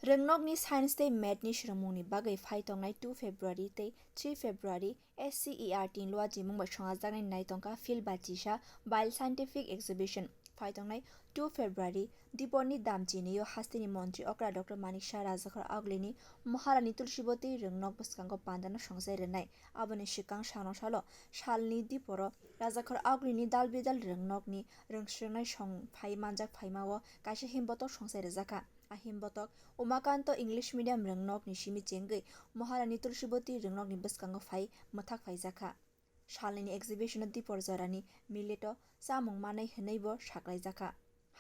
Rengnokni Science Day Madni Shramuni Bagai Phaitongnai 2 February Day 3 February SCERT Lua Jimung Bachanga Jangai Naitonka Phil Bachisha Bio Scientific Exhibition Phaitongnai 2 February Diponi Damchini Yo Hastini Montri Okra Dr. Manisha Razakhar Aglini Maharani Tulshiboti Rengnok Buskango Pandana Shongsai Renai Abani Shikang Shano Shalo Shalni Diporo Razakhar Aglini Dalbidal Rengnokni Rengshrnai Shong Phai Manjak Phaimawo Kashi Himboto Shongsai Rezaka Ahimbotok Umakanto English Medium Rengnok ni Shimi Chengai Maharani Tulshiboti Rengnok ni Buskango Phai Mathak Phaijaka Shalini Exhibition Dipor Zarani Mileto Samung Manai Heneibo Shaklai Jaka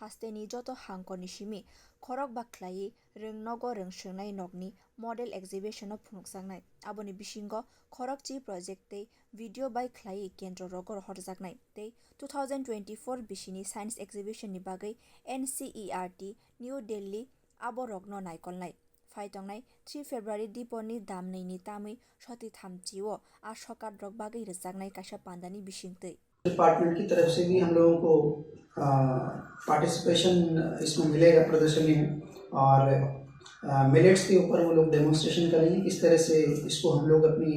Hasteni Joto Hangko ni Shimi Khorok Baklai Rengnogo Rengshrnai Nokni Model Exhibition of Phunuksangnai Aboni Bishingo Khorok Chi Project Tei Video by Klai Kendro Rogor Horjaknai Tei 2024 Bishini Science Exhibition ni Bagai NCERT New Delhi Aborogno Naikolnai Phaitongnai 3 February Diponi Damnai ni Tamui Shoti Thamchiwo Ashoka Drog Bagai Rezagnai Kasha Pandani Bishingtei department की तरफ से भी हम लोगों को participation इसमें मिलेगा प्रदर्शनी में और मिलेट्स के ऊपर वो लोग डेमोन्स्ट्रेशन करेंगे किस तरह से इसको हम लोग अपनी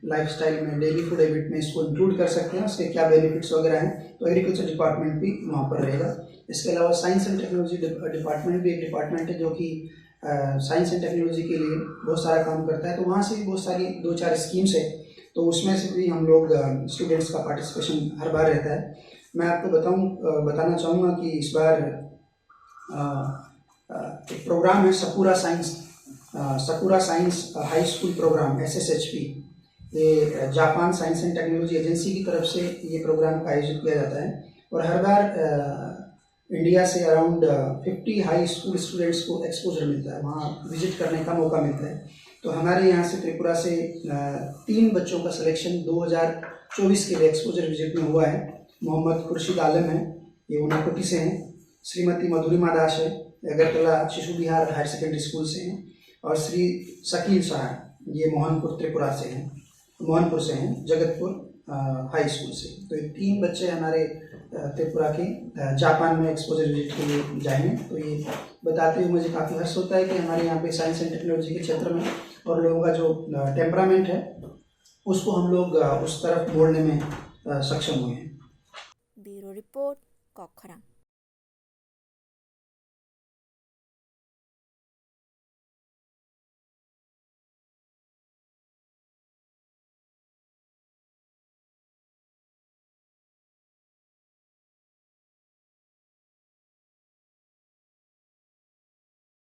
लाइफस्टाइल में डेली फूड हैबिट में इसको इंक्लूड कर सकते हैं उसके क्या बेनिफिट्स वगैरह हैं तो एग्रीकल्चर डिपार्टमेंट भी वहाँ पर रहेगा। इसके अलावा साइंस एंड टेक्नोलॉजी डिपार्टमेंट भी एक डिपार्टमेंट है जो कि साइंस एंड टेक्नोलॉजी के लिए बहुत सारा काम करता है तो वहाँ से भी बहुत सारी 2-4 स्कीम्स है तो उसमें से भी हम लोग स्टूडेंट्स का पार्टिसिपेशन हर बार रहता है। मैं आपको बताना चाहूँगा कि इस बार एक प्रोग्राम है Sakura science high school programme SSHP ये Japan science and technology agency की तरफ से ये प्रोग्राम आयोजित किया जाता है और हर बार इंडिया से अराउंड 50 हाई स्कूल स्टूडेंट्स को एक्सपोजर मिलता है वहाँ विजिट करने का मौका मिलता है। तो हमारे यहाँ से त्रिपुरा से 3 बच्चों का सिलेक्शन 2024 के लिए एक्सपोजर विजिट में हुआ है। मोहम्मद खुर्शीद आलम है ये उनाकोटी से हैं, श्रीमती मधुरिमा दास है अगरतला शिशु विहार हायर सेकेंडरी स्कूल से हैं और श्री शकील शाह ये मोहनपुर से हैं जगतपुर हाई स्कूल से। तो ये 3 बच्चे हमारे त्रिपुरा के जापान में एक्सपोजर विजिट के लिए जाएंगे। तो ये बताते हुए मुझे काफ़ी हर्ष होता है कि हमारे यहाँ पे साइंस एंड टेक्नोलॉजी के क्षेत्र में और लोगों का जो टेम्परामेंट है उसको हम लोग उस तरफ मोड़ने में सक्षम हुए हैं। Bureau report कोखरा।